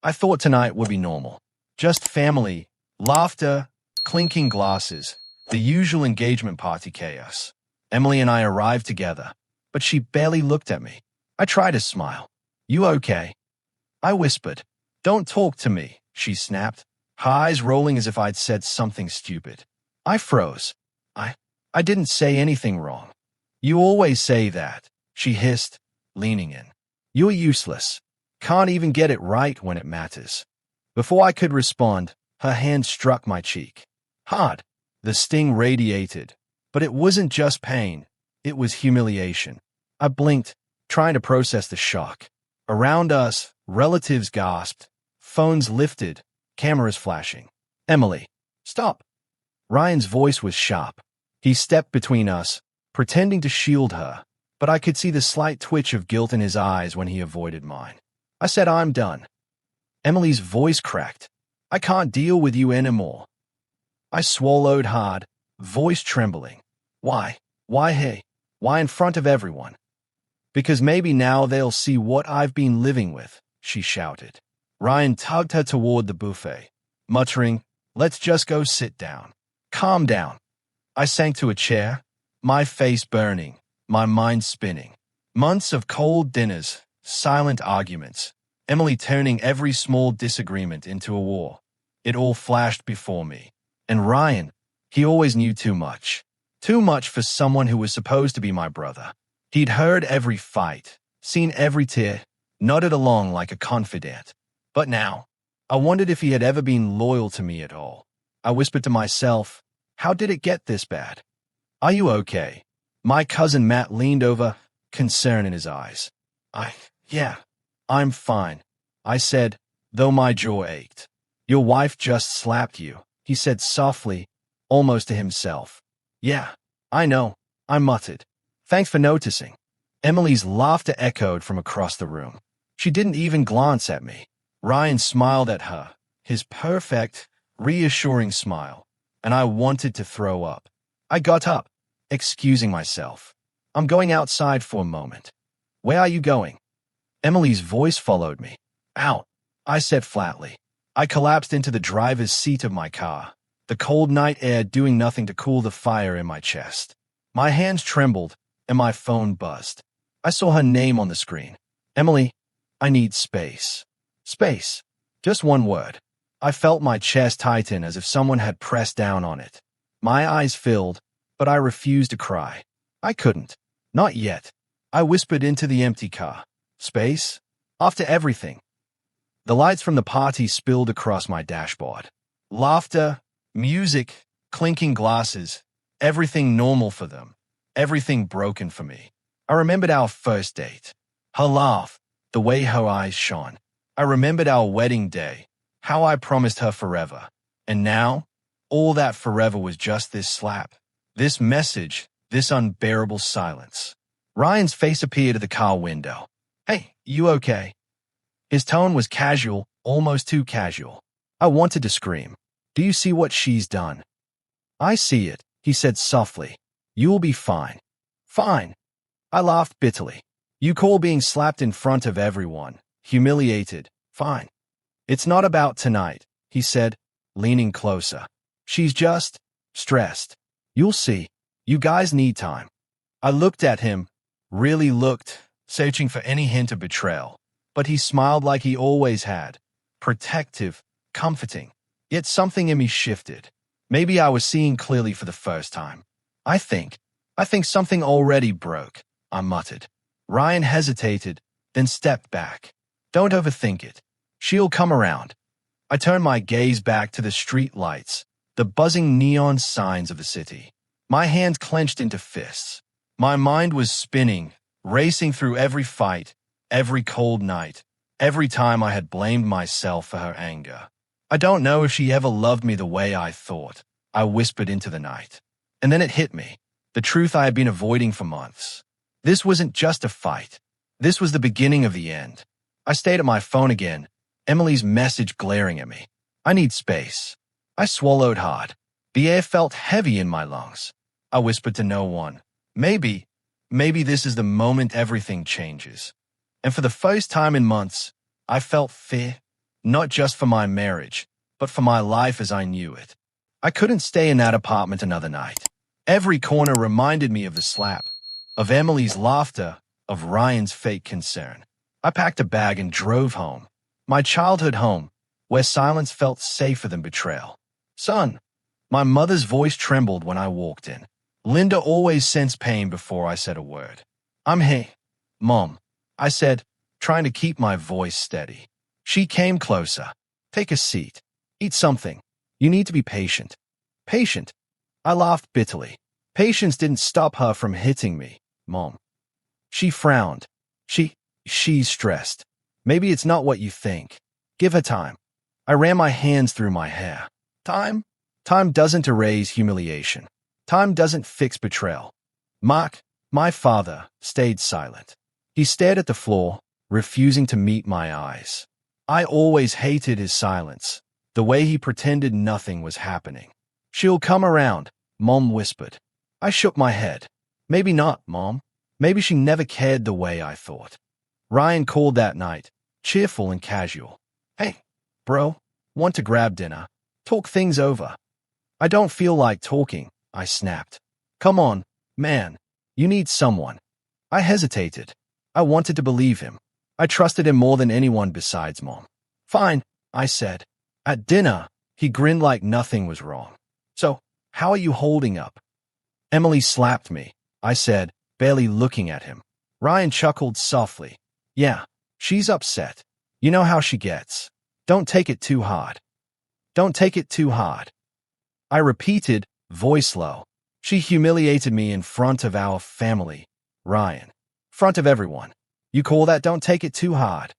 I thought tonight would be normal. Just family, laughter, clinking glasses, the usual engagement party chaos. Emily and I arrived together, but she barely looked at me. I tried to smile. "You okay?" I whispered. "Don't talk to me," she snapped, her eyes rolling as if I'd said something stupid. I froze. I didn't say anything wrong. "You always say that," she hissed, leaning in. "You're useless. Can't even get it right when it matters." Before I could respond, her hand struck my cheek. Hard. The sting radiated. But it wasn't just pain. It was humiliation. I blinked, trying to process the shock. Around us, relatives gasped, phones lifted, cameras flashing. "Emily, stop." Ryan's voice was sharp. He stepped between us, pretending to shield her, but I could see the slight twitch of guilt in his eyes when he avoided mine. I said, "I'm done." Emily's voice cracked. "I can't deal with you anymore." I swallowed hard, voice trembling. Why? Why hey? Why in front of everyone? "Because maybe now they'll see what I've been living with," she shouted. Ryan tugged her toward the buffet, muttering, "Let's just go sit down. Calm down." I sank to a chair, my face burning, my mind spinning. Months of cold dinners, silent arguments, Emily turning every small disagreement into a war. It all flashed before me. And Ryan, he always knew too much. Too much for someone who was supposed to be my brother. He'd heard every fight, seen every tear, nodded along like a confidant. But now, I wondered if he had ever been loyal to me at all. I whispered to myself, how did it get this bad? "Are you okay?" My cousin Matt leaned over, concern in his eyes. Yeah, I'm fine," I said, though my jaw ached. "Your wife just slapped you," he said softly, almost to himself. "Yeah, I know," I muttered. "Thanks for noticing." Emily's laughter echoed from across the room. She didn't even glance at me. Ryan smiled at her, his perfect, reassuring smile, and I wanted to throw up. I got up, excusing myself. "I'm going outside for a moment." "Where are you going?" Emily's voice followed me. "Out," I said flatly. I collapsed into the driver's seat of my car, the cold night air doing nothing to cool the fire in my chest. My hands trembled, and my phone buzzed. I saw her name on the screen. "Emily, I need space." Space. Just one word. I felt my chest tighten as if someone had pressed down on it. My eyes filled, but I refused to cry. I couldn't. Not yet. I whispered into the empty car. "Space? After everything." The lights from the party spilled across my dashboard. Laughter, music, clinking glasses, everything normal for them, everything broken for me. I remembered our first date. Her laugh, the way her eyes shone. I remembered our wedding day, how I promised her forever. And now, all that forever was just this slap, this message, this unbearable silence. Ryan's face appeared at the car window. "Hey, you okay?" His tone was casual, almost too casual. I wanted to scream. "Do you see what she's done?" "I see it," he said softly. "You'll be fine." "Fine." I laughed bitterly. "You call being slapped in front of everyone, humiliated, fine." "It's not about tonight," he said, leaning closer. "She's just stressed. You'll see. You guys need time." I looked at him, really looked, searching for any hint of betrayal. But he smiled like he always had, protective, comforting. Yet something in me shifted. Maybe I was seeing clearly for the first time. I think something already broke," I muttered. Ryan hesitated, then stepped back. "Don't overthink it. She'll come around." I turned my gaze back to the street lights, the buzzing neon signs of the city. My hands clenched into fists. My mind was spinning, racing through every fight, every cold night, every time I had blamed myself for her anger. "I don't know if she ever loved me the way I thought," I whispered into the night. And then it hit me, the truth I had been avoiding for months. This wasn't just a fight. This was the beginning of the end. I stayed at my phone again, Emily's message glaring at me. "I need space." I swallowed hard. The air felt heavy in my lungs. I whispered to no one. Maybe this is the moment everything changes. And for the first time in months, I felt fear. Not just for my marriage, but for my life as I knew it. I couldn't stay in that apartment another night. Every corner reminded me of the slap, of Emily's laughter, of Ryan's fake concern. I packed a bag and drove home. My childhood home, where silence felt safer than betrayal. Son, my mother's voice trembled when I walked in. Linda always sensed pain before I said a word. I'm here, Mom, I said, trying to keep my voice steady. She came closer. Take a seat. Eat something. You need to be patient. Patient? I laughed bitterly. Patience didn't stop her from hitting me, Mom. She frowned. She's stressed. Maybe it's not what you think. Give her time. I ran my hands through my hair. Time? Time doesn't erase humiliation. Time doesn't fix betrayal. Mark, my father, stayed silent. He stared at the floor, refusing to meet my eyes. I always hated his silence, the way he pretended nothing was happening. She'll come around, Mom whispered. I shook my head. Maybe not, Mom. Maybe she never cared the way I thought. Ryan called that night, cheerful and casual. Hey, bro, want to grab dinner? Talk things over. I don't feel like talking, I snapped. Come on, man. You need someone. I hesitated. I wanted to believe him. I trusted him more than anyone besides Mom. Fine, I said. At dinner, he grinned like nothing was wrong. So, how are you holding up? Emily slapped me, I said, barely looking at him. Ryan chuckled softly. Yeah, she's upset. You know how she gets. Don't take it too hard. Don't take it too hard. I repeated, voice low. She humiliated me in front of our family, Ryan. Front of everyone. You call that don't take it too hard?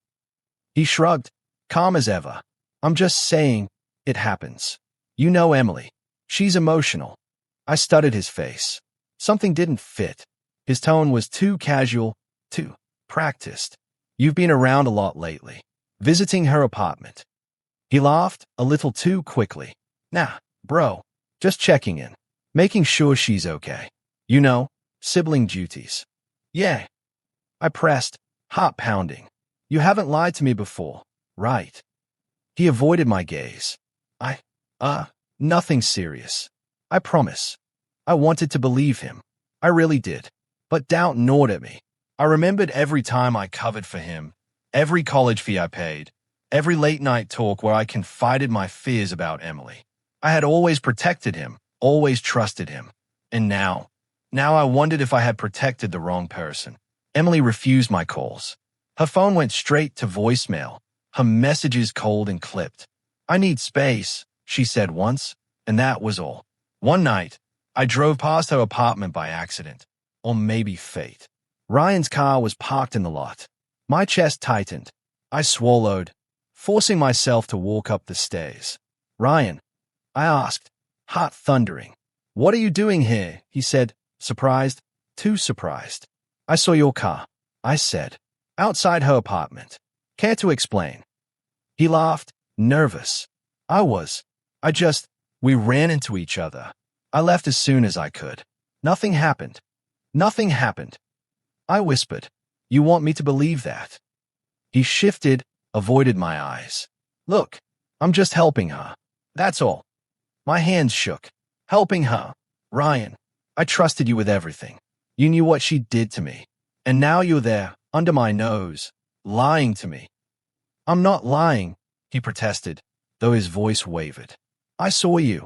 He shrugged, calm as ever. I'm just saying, it happens. You know Emily. She's emotional. I studied his face. Something didn't fit. His tone was too casual, too practiced. You've been around a lot lately, visiting her apartment. He laughed a little too quickly. Nah, bro, just checking in, making sure she's okay. You know, sibling duties. Yeah. I pressed, heart pounding. You haven't lied to me before, right? He avoided my gaze. Nothing serious. I promise. I wanted to believe him. I really did. But doubt gnawed at me. I remembered every time I covered for him, every college fee I paid, every late-night talk where I confided my fears about Emily. I had always protected him, always trusted him. And now I wondered if I had protected the wrong person. Emily refused my calls. Her phone went straight to voicemail, her messages cold and clipped. I need space, she said once, and that was all. One night, I drove past her apartment by accident, or maybe fate. Ryan's car was parked in the lot. My chest tightened. I swallowed, forcing myself to walk up the stairs. Ryan, I asked, heart thundering. What are you doing here? He said, surprised, too surprised. I saw your car, I said, outside her apartment. Care to explain? He laughed, nervous. We ran into each other. I left as soon as I could. Nothing happened. Nothing happened. I whispered, you want me to believe that? He shifted, avoided my eyes. Look, I'm just helping her. That's all. My hands shook. Helping her. Ryan, I trusted you with everything. You knew what she did to me. And now you're there, under my nose, lying to me. I'm not lying, he protested, though his voice wavered. I saw you.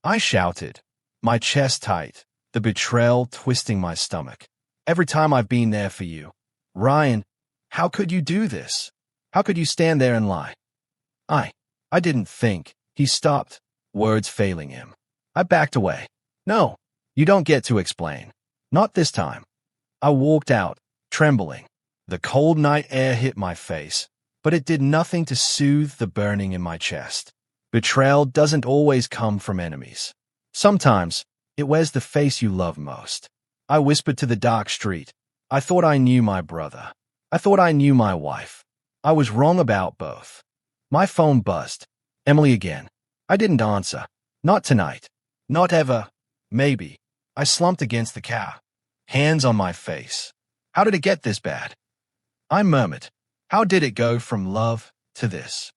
I shouted, my chest tight, the betrayal twisting my stomach. Every time I've been there for you. Ryan, how could you do this? How could you stand there and lie? I didn't think. He stopped, words failing him. I backed away. No, you don't get to explain. Not this time. I walked out, trembling. The cold night air hit my face, but it did nothing to soothe the burning in my chest. Betrayal doesn't always come from enemies. Sometimes, it wears the face you love most. I whispered to the dark street. I thought I knew my brother. I thought I knew my wife. I was wrong about both. My phone buzzed. Emily again. I didn't answer. Not tonight. Not ever. Maybe. I slumped against the car, hands on my face. How did it get this bad? I murmured. How did it go from love to this?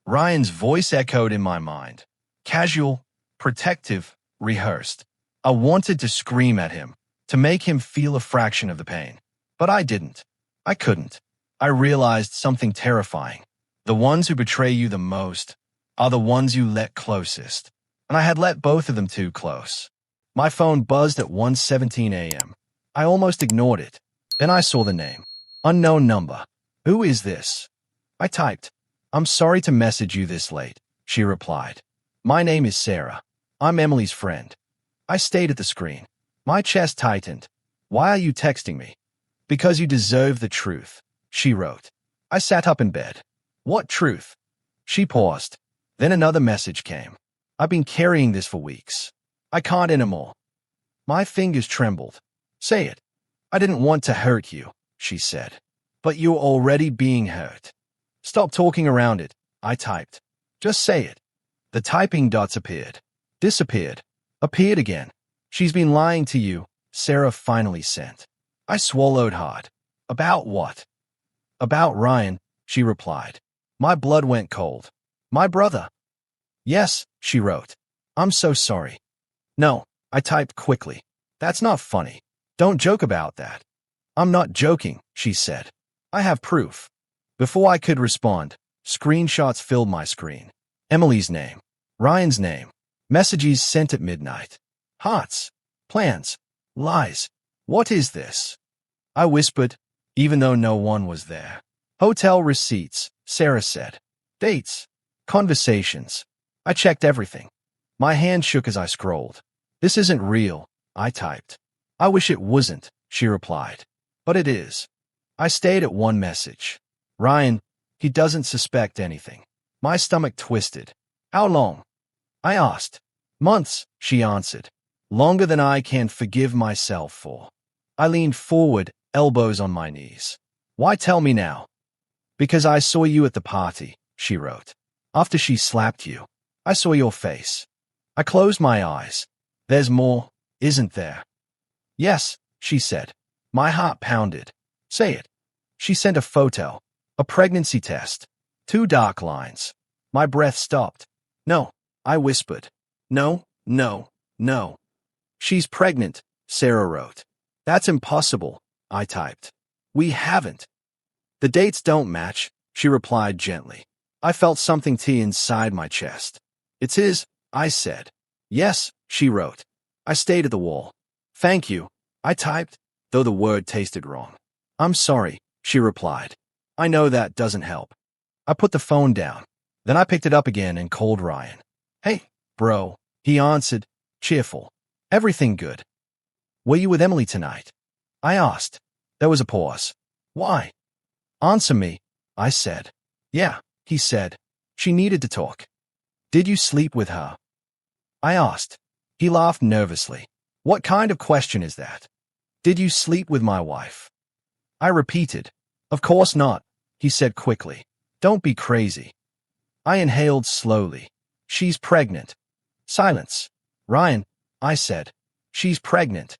Ryan's voice echoed in my mind. Casual, protective, rehearsed. I wanted to scream at him, to make him feel a fraction of the pain. But I didn't. I couldn't. I realized something terrifying. The ones who betray you the most are the ones you let closest. And I had let both of them too close. My phone buzzed at 1:17 a.m. I almost ignored it. Then I saw the name. Unknown number. Who is this? I typed. I'm sorry to message you this late, she replied. My name is Sarah. I'm Emily's friend. I stayed at the screen. My chest tightened. Why are you texting me? Because you deserve the truth, she wrote. I sat up in bed. What truth? She paused. Then another message came. I've been carrying this for weeks. I can't anymore. My fingers trembled. Say it. I didn't want to hurt you, she said. But you're already being hurt. Stop talking around it, I typed. Just say it. The typing dots appeared. Disappeared. Appeared again. She's been lying to you, Sarah finally sent. I swallowed hard. About what? About Ryan, she replied. My blood went cold. My brother. Yes, she wrote. I'm so sorry. No, I typed quickly. That's not funny. Don't joke about that. I'm not joking, she said. I have proof. Before I could respond, screenshots filled my screen. Emily's name. Ryan's name. Messages sent at midnight. Hearts. Plans. Lies. What is this? I whispered, even though no one was there. Hotel receipts, Sarah said. Dates. Conversations. I checked everything. My hand shook as I scrolled. This isn't real, I typed. I wish it wasn't, she replied. But it is. I stayed at one message. Ryan, he doesn't suspect anything. My stomach twisted. How long? I asked. Months, she answered. Longer than I can forgive myself for. I leaned forward, elbows on my knees. Why tell me now? Because I saw you at the party, she wrote. After she slapped you, I saw your face. I closed my eyes. There's more, isn't there? Yes, she said. My heart pounded. Say it. She sent a photo, a pregnancy test, 2 dark lines. My breath stopped. No, I whispered. No, no, no. She's pregnant, Sarah wrote. That's impossible, I typed. We haven't. The dates don't match, she replied gently. I felt something tea inside my chest. It's his, I said. Yes, she wrote. I stayed at the wall. Thank you, I typed, though the word tasted wrong. I'm sorry, she replied. I know that doesn't help. I put the phone down. Then I picked it up again and called Ryan. Hey, bro, he answered, cheerful. Everything good. Were you with Emily tonight? I asked. There was a pause. Why? Answer me, I said. Yeah, he said. She needed to talk. Did you sleep with her? I asked. He laughed nervously. What kind of question is that? Did you sleep with my wife? I repeated. Of course not, he said quickly. Don't be crazy. I inhaled slowly. She's pregnant. Silence. Ryan, I said. She's pregnant.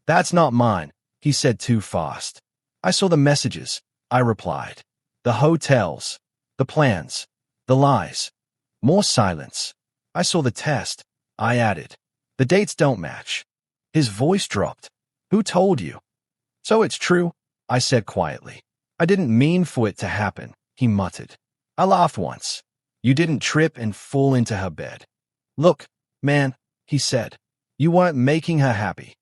That's not mine, he said too fast. I saw the messages, I replied. The hotels. The plans. The lies. More silence. I saw the test, I added. The dates don't match. His voice dropped. Who told you? So it's true, I said quietly. I didn't mean for it to happen, he muttered. I laughed once. You didn't trip and fall into her bed. Look, man, he said. You weren't making her happy.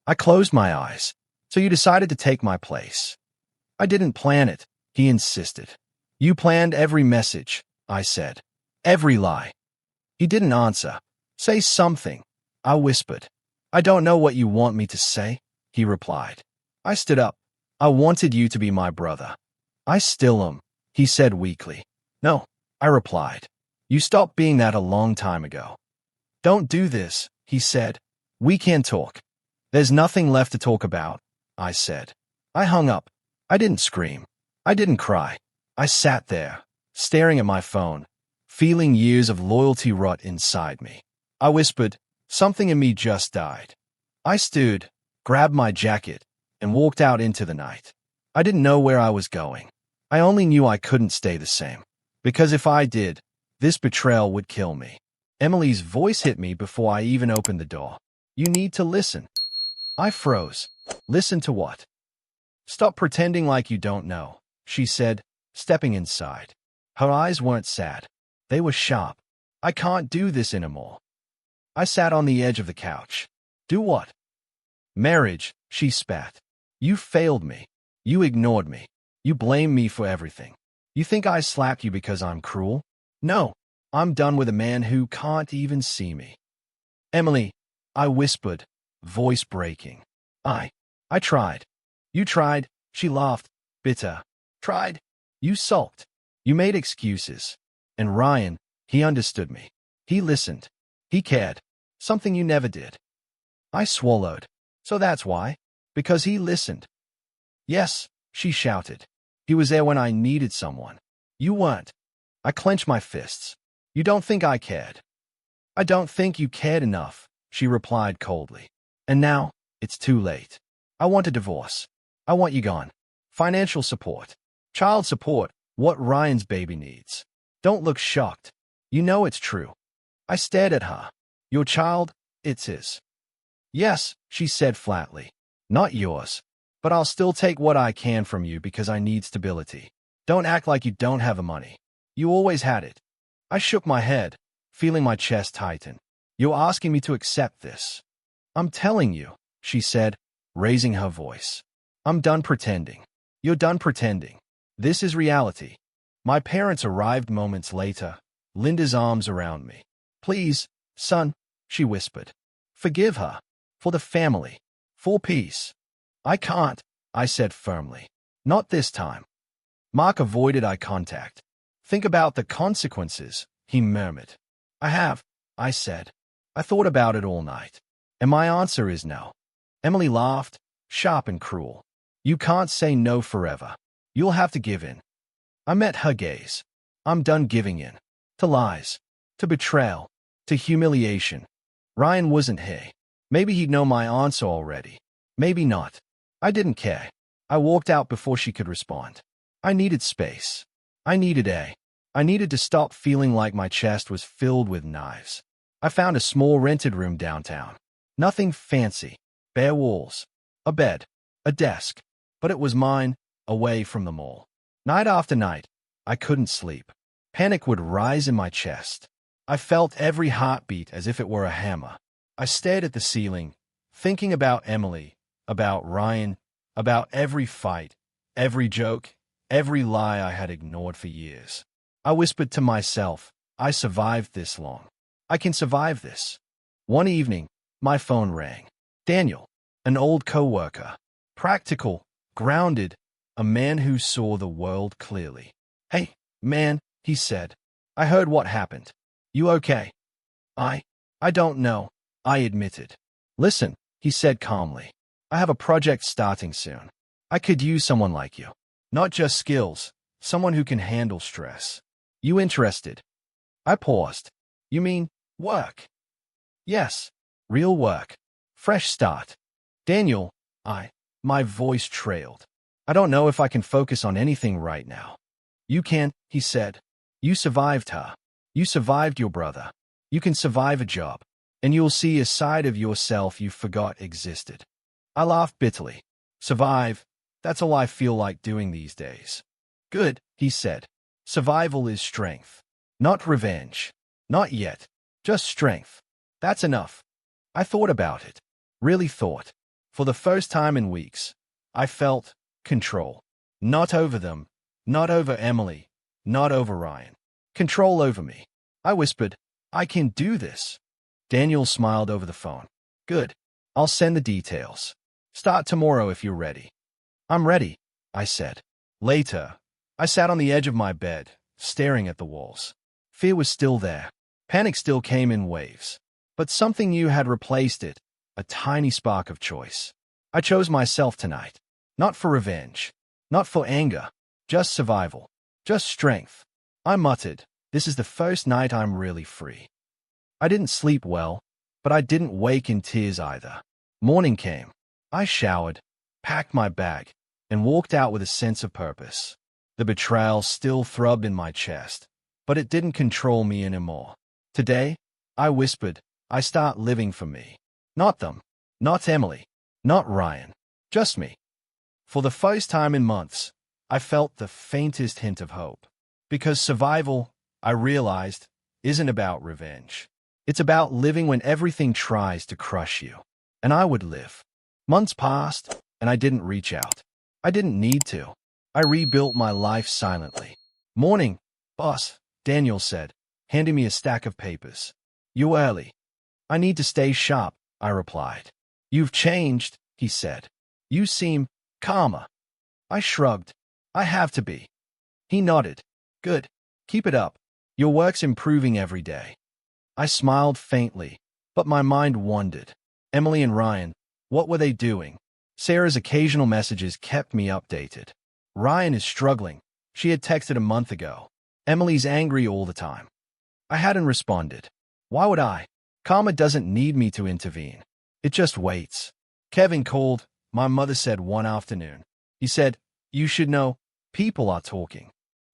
I closed my eyes. So you decided to take my place. I didn't plan it, he insisted. You planned every message, I said. Every lie. He didn't answer. Say something, I whispered. I don't know what you want me to say, he replied. I stood up. I wanted you to be my brother. I still am, he said weakly. No, I replied. You stopped being that a long time ago. Don't do this, he said. We can talk. There's nothing left to talk about, I said. I hung up. I didn't scream. I didn't cry. I sat there, staring at my phone, feeling years of loyalty rot inside me. I whispered, something in me just died. I stood, grabbed my jacket, and walked out into the night. I didn't know where I was going. I only knew I couldn't stay the same. Because if I did, This betrayal would kill me. Emily's voice hit me before I even opened the door. You need to listen. I froze. Listen to what? Stop pretending like you don't know, she said, stepping inside. Her eyes weren't sad. They were sharp. I can't do this anymore. I sat on the edge of the couch. Do what? Marriage, she spat. You failed me. You ignored me. You blame me for everything. You think I slapped you because I'm cruel? No, I'm done with a man who can't even see me. Emily, I whispered, voice breaking. I tried. You tried, she laughed, bitter. Tried. You sulked. You made excuses. And Ryan, he understood me. He listened. He cared. Something you never did. I swallowed. So that's why? Because he listened. Yes, she shouted. He was there when I needed someone. You weren't. I clenched my fists. You don't think I cared? I don't think you cared enough, she replied coldly. And now, it's too late. I want a divorce. I want you gone. Financial support. Child support, what Ryan's baby needs. Don't look shocked. You know it's true. I stared at her. Your child, it's his. Yes, she said flatly. Not yours. But I'll still take what I can from you because I need stability. Don't act like you don't have the money. You always had it. I shook my head, feeling my chest tighten. You're asking me to accept this. I'm telling you, she said, raising her voice. I'm done pretending. You're done pretending. This is reality. My parents arrived moments later, Linda's arms around me. Please, son, she whispered. Forgive her. For the family. For peace. I can't, I said firmly. Not this time. Mark avoided eye contact. Think about the consequences, he murmured. I have, I said. I thought about it all night. And my answer is no. Emily laughed, sharp and cruel. You can't say no forever. You'll have to give in. I met her gaze. I'm done giving in. To lies. To betrayal. To humiliation. Ryan wasn't he. Maybe he'd know my answer already. Maybe not. I didn't care. I walked out before she could respond. I needed space. I needed to stop feeling like my chest was filled with knives. I found a small rented room downtown. Nothing fancy. Bare walls. A bed. A desk. But it was mine, away from them all. Night after night, I couldn't sleep. Panic would rise in my chest. I felt every heartbeat as if it were a hammer. I stared at the ceiling, thinking about Emily, about Ryan, about every fight, every joke, every lie I had ignored for years. I whispered to myself, I survived this long. I can survive this. One evening, my phone rang. Daniel, an old co-worker, practical, grounded, a man who saw the world clearly. Hey, man, he said. I heard what happened. You okay? I don't know, I admitted. Listen, he said calmly. I have a project starting soon. I could use someone like you. Not just skills, someone who can handle stress. You interested? I paused. You mean, work? Yes, real work. Fresh start. Daniel, my voice trailed. I don't know if I can focus on anything right now. You can, he said. You survived her. You survived your brother. You can survive a job. And you'll see a side of yourself you forgot existed. I laughed bitterly. Survive. That's all I feel like doing these days. Good, he said. Survival is strength. Not revenge. Not yet. Just strength. That's enough. I thought about it. Really thought. For the first time in weeks, I felt control. Not over them. Not over Emily. Not over Ryan. Control over me. I whispered, I can do this. Daniel smiled over the phone. Good. I'll send the details. Start tomorrow if you're ready. I'm ready, I said. Later, I sat on the edge of my bed, staring at the walls. Fear was still there. Panic still came in waves. But something new had replaced it, a tiny spark of choice. I chose myself tonight. Not for revenge. Not for anger. Just survival. Just strength. I muttered, this is the first night I'm really free. I didn't sleep well, but I didn't wake in tears either. Morning came. I showered, packed my bag, and walked out with a sense of purpose. The betrayal still throbbed in my chest, but it didn't control me anymore. Today, I whispered, I start living for me. Not them. Not Emily. Not Ryan. Just me. For the first time in months, I felt the faintest hint of hope. Because survival, I realized, isn't about revenge. It's about living when everything tries to crush you. And I would live. Months passed, and I didn't reach out. I didn't need to. I rebuilt my life silently. Morning, boss, Daniel said, handing me a stack of papers. You early. I need to stay sharp, I replied. You've changed, he said. You seem calmer. I shrugged. I have to be. He nodded. Good. Keep it up. Your work's improving every day. I smiled faintly, but my mind wandered. Emily and Ryan, what were they doing? Sarah's occasional messages kept me updated. Ryan is struggling. She had texted a month ago. Emily's angry all the time. I hadn't responded. Why would I? Karma doesn't need me to intervene. It just waits. Kevin called, my mother said one afternoon. He said, you should know, people are talking.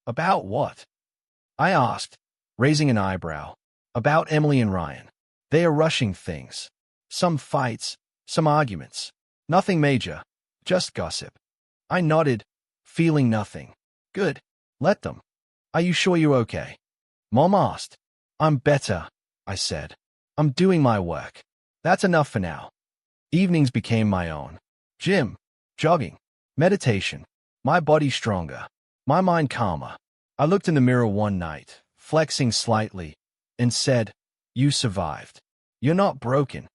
About what? I asked, raising an eyebrow. About Emily and Ryan. They are rushing things. Some fights, some arguments. Nothing major, just gossip. I nodded, feeling nothing. Good. Let them. Are you sure you're okay? Mom asked. I'm better, I said. I'm doing my work. That's enough for now. Evenings became my own. Gym, jogging, meditation. My body stronger. My mind calmer. I looked in the mirror one night, flexing slightly, and said, you survived. You're not broken.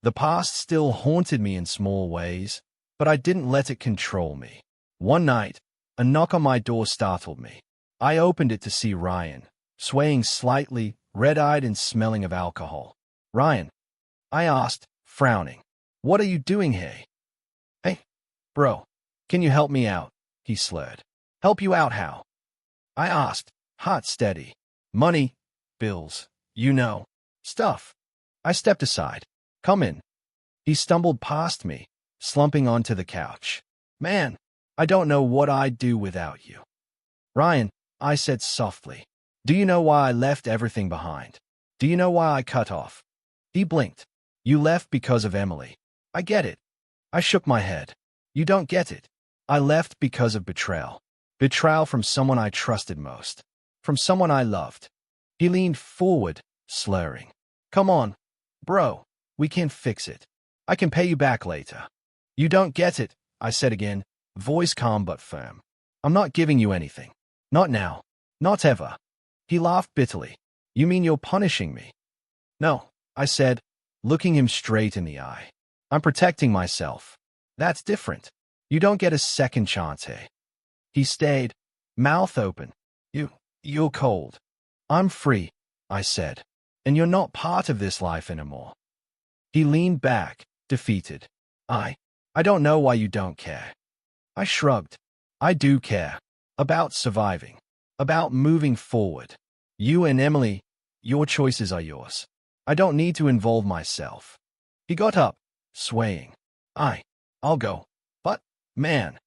The past still haunted me in small ways, but I didn't let it control me. One night, a knock on my door startled me. I opened it to see Ryan, swaying slightly, red-eyed and smelling of alcohol. Ryan, I asked, frowning. What are you doing here? Hey, bro, can you help me out? He slurred. Help you out how? I asked, heart steady. Money, bills, you know, stuff. I stepped aside. Come in. He stumbled past me, slumping onto the couch. Man, I don't know what I'd do without you. Ryan, I said softly. Do you know why I left everything behind? Do you know why I cut off? He blinked. You left because of Emily. I get it. I shook my head. You don't get it. I left because of betrayal. Betrayal from someone I trusted most. From someone I loved. He leaned forward, slurring. Come on, bro. We can fix it. I can pay you back later. You don't get it, I said again, voice calm but firm. I'm not giving you anything. Not now. Not ever. He laughed bitterly. You mean you're punishing me? No, I said, looking him straight in the eye. I'm protecting myself. That's different. You don't get a second chance here. He stayed, mouth open. You're cold. I'm free, I said. And you're not part of this life anymore. He leaned back, defeated. I don't know why you don't care. I shrugged. I do care. About surviving. About moving forward. You and Emily, your choices are yours. I don't need to involve myself. He got up, swaying. I'll go. But, man.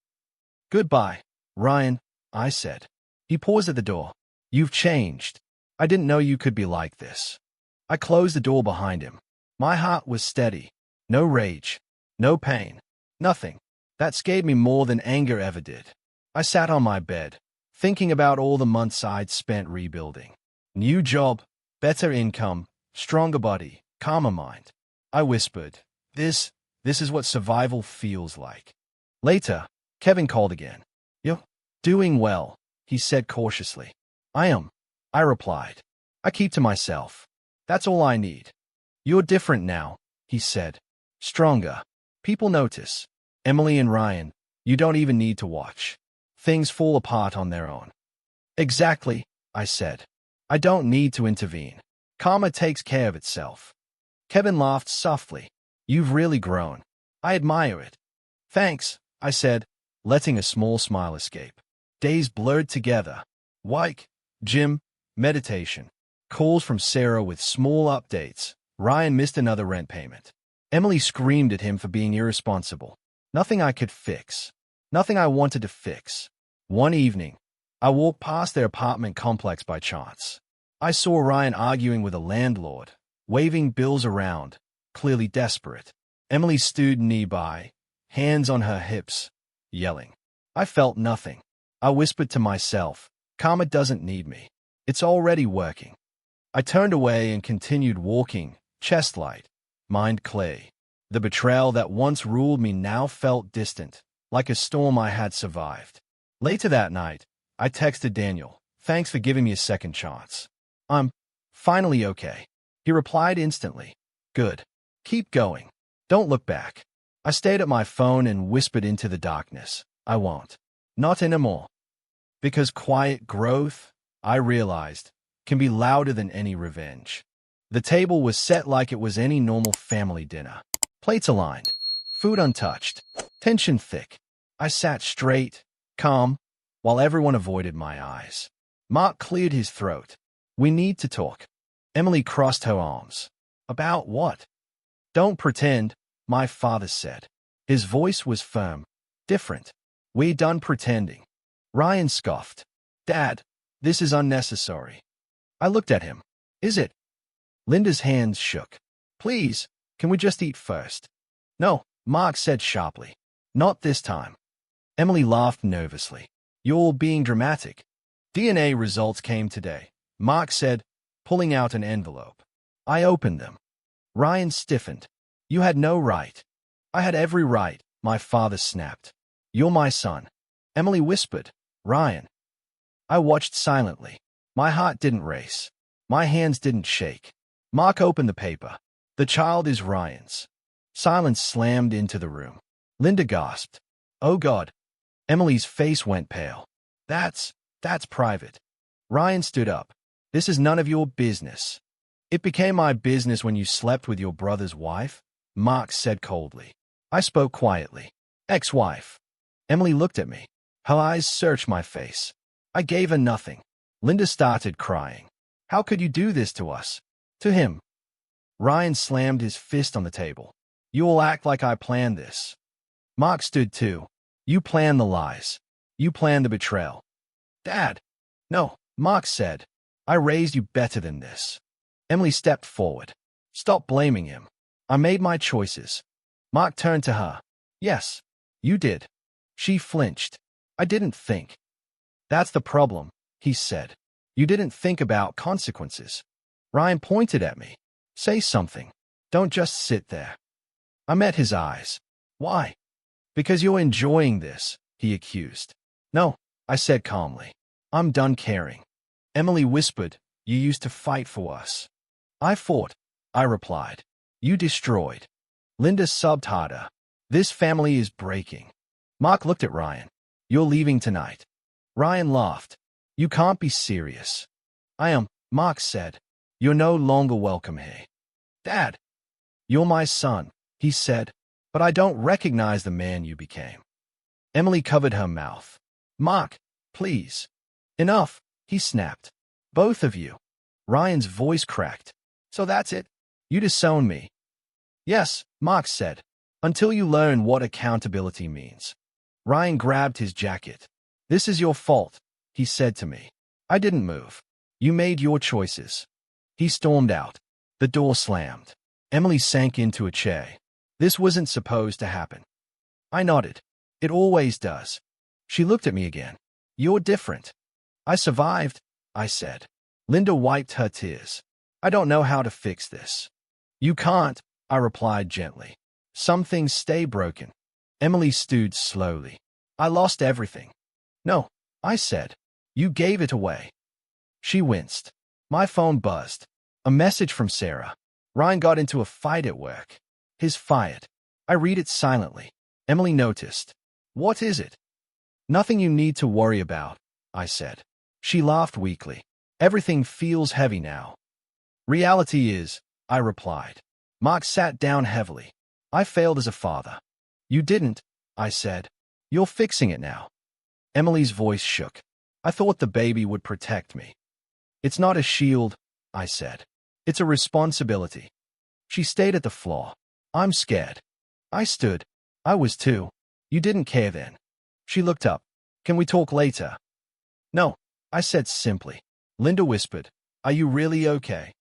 Goodbye, Ryan, I said. He paused at the door. You've changed. I didn't know you could be like this. I closed the door behind him. My heart was steady. No rage. No pain. Nothing. That scared me more than anger ever did. I sat on my bed, thinking about all the months I'd spent rebuilding. New job, better income, stronger body, calmer mind. I whispered, This is what survival feels like. Later, Kevin called again. You're doing well, he said cautiously. I am, I replied. I keep to myself. That's all I need. You're different now, he said. Stronger. People notice. Emily and Ryan, you don't even need to watch. Things fall apart on their own. Exactly, I said. I don't need to intervene. Karma takes care of itself. Kevin laughed softly. You've really grown. I admire it. Thanks, I said, letting a small smile escape. Days blurred together. Work, gym, meditation. Calls from Sarah with small updates. Ryan missed another rent payment. Emily screamed at him for being irresponsible. Nothing I could fix. Nothing I wanted to fix. One evening, I walked past their apartment complex by chance. I saw Ryan arguing with a landlord, waving bills around, clearly desperate. Emily stood nearby, hands on her hips, yelling. I felt nothing. I whispered to myself, Karma doesn't need me. It's already working. I turned away and continued walking, chest light, mind clear. The betrayal that once ruled me now felt distant, like a storm I had survived. Later that night, I texted Daniel, thanks for giving me a second chance. I'm finally okay. He replied instantly, good. Keep going. Don't look back. I stayed at my phone and whispered into the darkness, I won't. Not anymore. Because quiet growth, I realized, can be louder than any revenge. The table was set like it was any normal family dinner. Plates aligned, food untouched, tension thick. I sat straight, calm, while everyone avoided my eyes. Mark cleared his throat. We need to talk. Emily crossed her arms. About what? Don't pretend, my father said. His voice was firm, different. We're done pretending. Ryan scoffed. Dad, this is unnecessary. I looked at him. Is it? Linda's hands shook. Please, can we just eat first? No, Mark said sharply. Not this time. Emily laughed nervously. You're being dramatic. DNA results came today, Mark said, pulling out an envelope. I opened them. Ryan stiffened. You had no right. I had every right, my father snapped. You're my son. Emily whispered. Ryan. I watched silently. My heart didn't race. My hands didn't shake. Mark opened the paper. The child is Ryan's. Silence slammed into the room. Linda gasped. Oh God. Emily's face went pale. That's private. Ryan stood up. This is none of your business. It became my business when you slept with your brother's wife, Mark said coldly. I spoke quietly. Ex-wife. Emily looked at me. Her eyes searched my face. I gave her nothing. Linda started crying. How could you do this to us? To him. Ryan slammed his fist on the table. You all act like I planned this. Mark stood too. You planned the lies. You planned the betrayal. Dad. No, Mark said. I raised you better than this. Emily stepped forward. Stop blaming him. I made my choices. Mark turned to her. Yes, you did. She flinched. I didn't think. That's the problem, he said. You didn't think about consequences. Ryan pointed at me. Say something. Don't just sit there. I met his eyes. Why? Because you're enjoying this, he accused. No, I said calmly. I'm done caring. Emily whispered, you used to fight for us. I fought, I replied. You destroyed. Linda sobbed harder. This family is breaking. Mark looked at Ryan. You're leaving tonight. Ryan laughed. You can't be serious. I am, Mark said. You're no longer welcome here. Dad. You're my son, he said, but I don't recognize the man you became. Emily covered her mouth. Mark, please. Enough, he snapped. Both of you. Ryan's voice cracked. So that's it? You disown me. Yes, Mark said, until you learn what accountability means. Ryan grabbed his jacket. This is your fault, he said to me. I didn't move. You made your choices. He stormed out. The door slammed. Emily sank into a chair. This wasn't supposed to happen. I nodded. It always does. She looked at me again. You're different. I survived, I said. Linda wiped her tears. I don't know how to fix this. You can't, I replied gently. Some things stay broken. Emily stood slowly. I lost everything. No, I said. You gave it away. She winced. My phone buzzed. A message from Sarah. Ryan got into a fight at work. He's fired. I read it silently. Emily noticed. What is it? Nothing you need to worry about, I said. She laughed weakly. Everything feels heavy now. Reality is, I replied. Mark sat down heavily. I failed as a father. You didn't, I said. You're fixing it now. Emily's voice shook. I thought the baby would protect me. It's not a shield, I said. It's a responsibility. She stayed at the floor. I'm scared. I stood. I was too. You didn't care then. She looked up. Can we talk later? No, I said simply. Linda whispered, "Are you really okay?"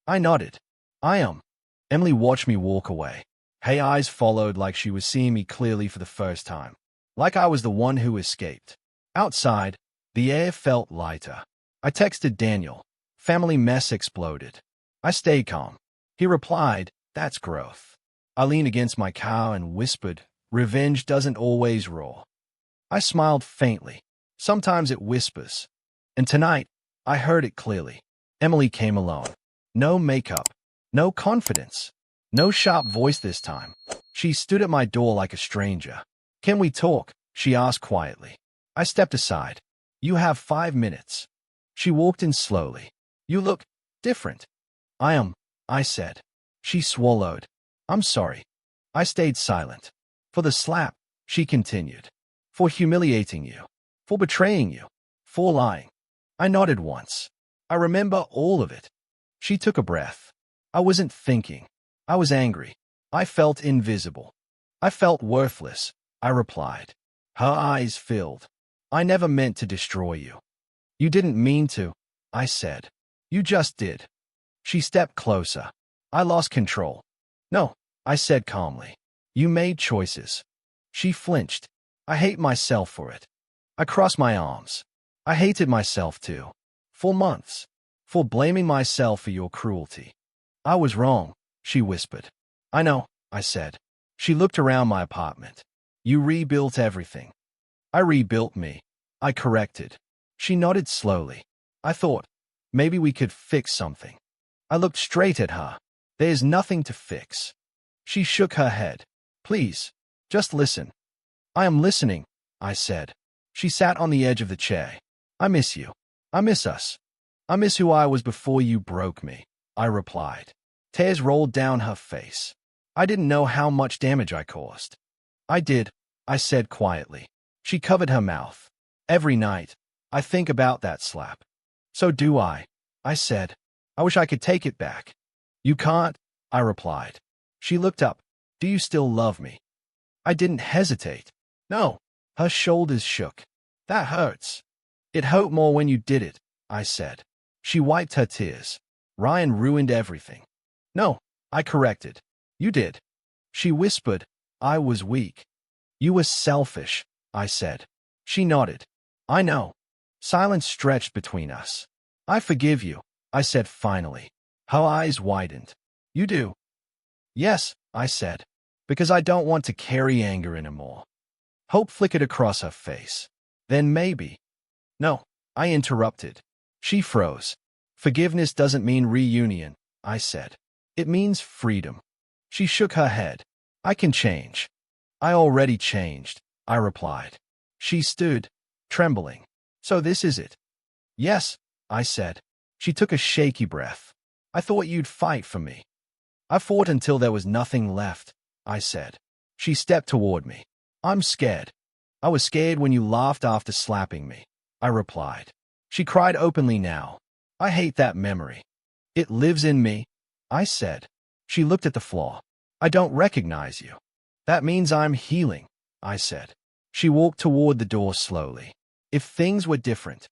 I nodded. "I am." Emily watched me walk away. Her eyes followed like she was seeing me clearly for the first time. Like I was the one who escaped. Outside, the air felt lighter. I texted Daniel. Family mess exploded. I stayed calm. He replied, "That's growth." I leaned against my car and whispered, "Revenge doesn't always roar." I smiled faintly. Sometimes it whispers. And tonight, I heard it clearly. Emily came alone. No makeup. No confidence. No sharp voice this time. She stood at my door like a stranger. "Can we talk?" she asked quietly. I stepped aside. "You have 5 minutes." She walked in slowly. "You look different." "I am," I said. She swallowed. "I'm sorry." I stayed silent. "For the slap," she continued. "For humiliating you. For betraying you. For lying." I nodded once. "I remember all of it." She took a breath. I wasn't thinking. I was angry. I felt invisible. I felt worthless, I replied. Her eyes filled. "I never meant to destroy you." "You didn't mean to," I said. "You just did." She stepped closer. I lost control. "No," I said calmly. "You made choices." She flinched. "I hate myself for it." I crossed my arms. "I hated myself too. For months. For blaming myself for your cruelty." "I was wrong," she whispered. "I know," I said. She looked around my apartment. "You rebuilt everything." "I rebuilt me." I corrected. She nodded slowly. I thought, maybe we could fix something. I looked straight at her. "There's nothing to fix." She shook her head. "Please, just listen." "I am listening," I said. She sat on the edge of the chair. "I miss you. I miss us. I miss who I was before you broke me," I replied. Tears rolled down her face. I didn't know how much damage I caused. "I did," I said quietly. She covered her mouth. "Every night, I think about that slap." "So do I said. "I wish I could take it back." "You can't," I replied. She looked up. "Do you still love me?" I didn't hesitate. "No." Her shoulders shook. "That hurts." "It hurt more when you did it," I said. She wiped her tears. "Ryan ruined everything." "No," I corrected. "You did." She whispered, "I was weak." "You were selfish," I said. She nodded. "I know." Silence stretched between us. "I forgive you," I said finally. Her eyes widened. "You do?" "Yes," I said, "because I don't want to carry anger anymore." Hope flickered across her face. "Then maybe." "No," I interrupted. She froze. "Forgiveness doesn't mean reunion," I said. "It means freedom." She shook her head. "I can change." "I already changed," I replied. She stood, trembling. "So this is it?" "Yes," I said. She took a shaky breath. "I thought you'd fight for me." "I fought until there was nothing left," I said. She stepped toward me. "I'm scared." "I was scared when you laughed after slapping me," I replied. She cried openly now. "I hate that memory." "It lives in me," I said. She looked at the floor. "I don't recognize you." "That means I'm healing," I said. She walked toward the door slowly. "If things were different."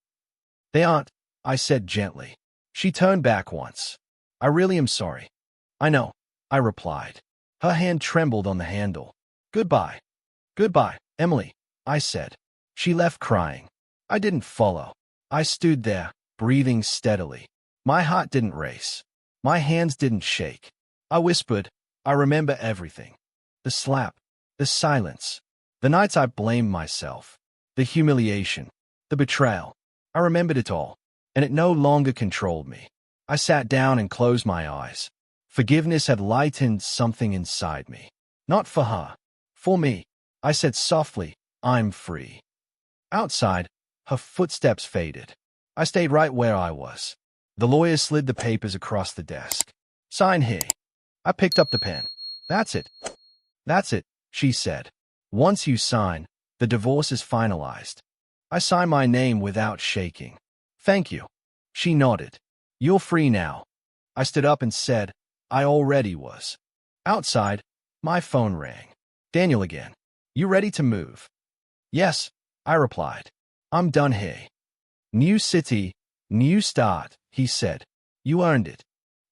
"They aren't," I said gently. She turned back once. "I really am sorry." "I know," I replied. Her hand trembled on the handle. "Goodbye." "Goodbye, Emily," I said. She left crying. I didn't follow. I stood there, breathing steadily. My heart didn't race. My hands didn't shake. I whispered, "I remember everything. The slap, the silence, the nights I blamed myself, the humiliation, the betrayal. I remembered it all, and it no longer controlled me." I sat down and closed my eyes. Forgiveness had lightened something inside me. Not for her. For me. I said softly, "I'm free." Outside, her footsteps faded. I stayed right where I was. The lawyer slid the papers across the desk. "Sign here." I picked up the pen. "That's it." "That's it," she said. "Once you sign, the divorce is finalized." I signed my name without shaking. "Thank you." She nodded. "You're free now." I stood up and said, "I already was." Outside, my phone rang. Daniel again. "You ready to move?" "Yes," I replied. "I'm done here." New city, new start, he said. You earned it.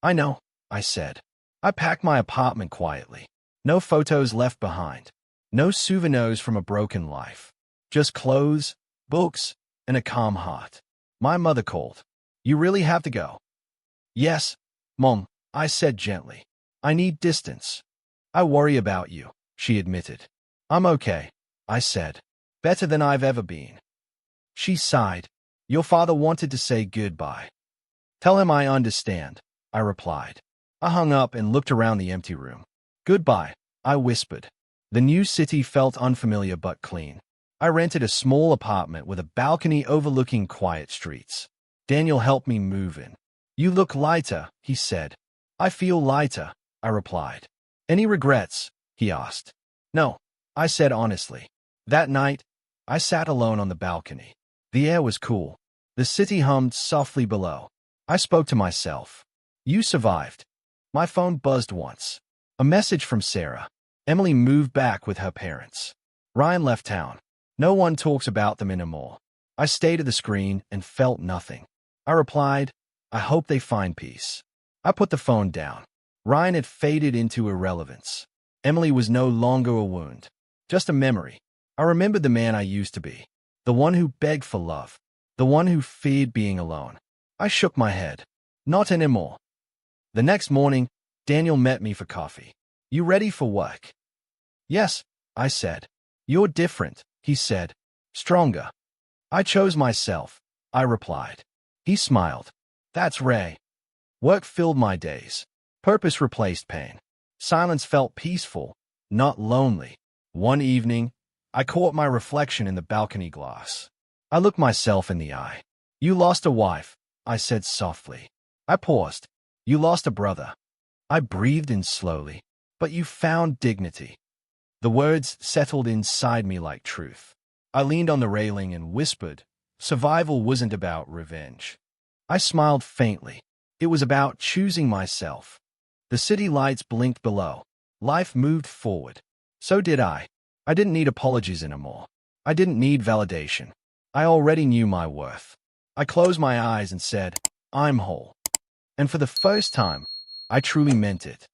I know, I said. I packed my apartment quietly. No photos left behind. No souvenirs from a broken life. Just clothes, books, and a calm heart. My mother called. You really have to go. Yes, Mom, I said gently. I need distance. I worry about you, she admitted. I'm okay, I said. Better than I've ever been. She sighed. Your father wanted to say goodbye. Tell him I understand, I replied. I hung up and looked around the empty room. Goodbye, I whispered. The new city felt unfamiliar but clean. I rented a small apartment with a balcony overlooking quiet streets. Daniel helped me move in. You look lighter, he said. I feel lighter, I replied. Any regrets? He asked. No, I said honestly. That night, I sat alone on the balcony. The air was cool. The city hummed softly below. I spoke to myself. You survived. My phone buzzed once. A message from Sarah. Emily moved back with her parents. Ryan left town. No one talks about them anymore. I stayed at the screen and felt nothing. I replied, I hope they find peace. I put the phone down. Ryan had faded into irrelevance. Emily was no longer a wound, just a memory. I remembered the man I used to be, the one who begged for love, the one who feared being alone. I shook my head. Not anymore. The next morning, Daniel met me for coffee. You ready for work? Yes, I said. You're different, he said. Stronger. I chose myself, I replied. He smiled. That's Ray. Work filled my days. Purpose replaced pain. Silence felt peaceful, not lonely. One evening, I caught my reflection in the balcony glass. I looked myself in the eye. You lost a wife, I said softly. I paused. You lost a brother. I breathed in slowly. But you found dignity. The words settled inside me like truth. I leaned on the railing and whispered, survival wasn't about revenge. I smiled faintly. It was about choosing myself. The city lights blinked below. Life moved forward. So did I. I didn't need apologies anymore. I didn't need validation. I already knew my worth. I closed my eyes and said, I'm whole. And for the first time, I truly meant it.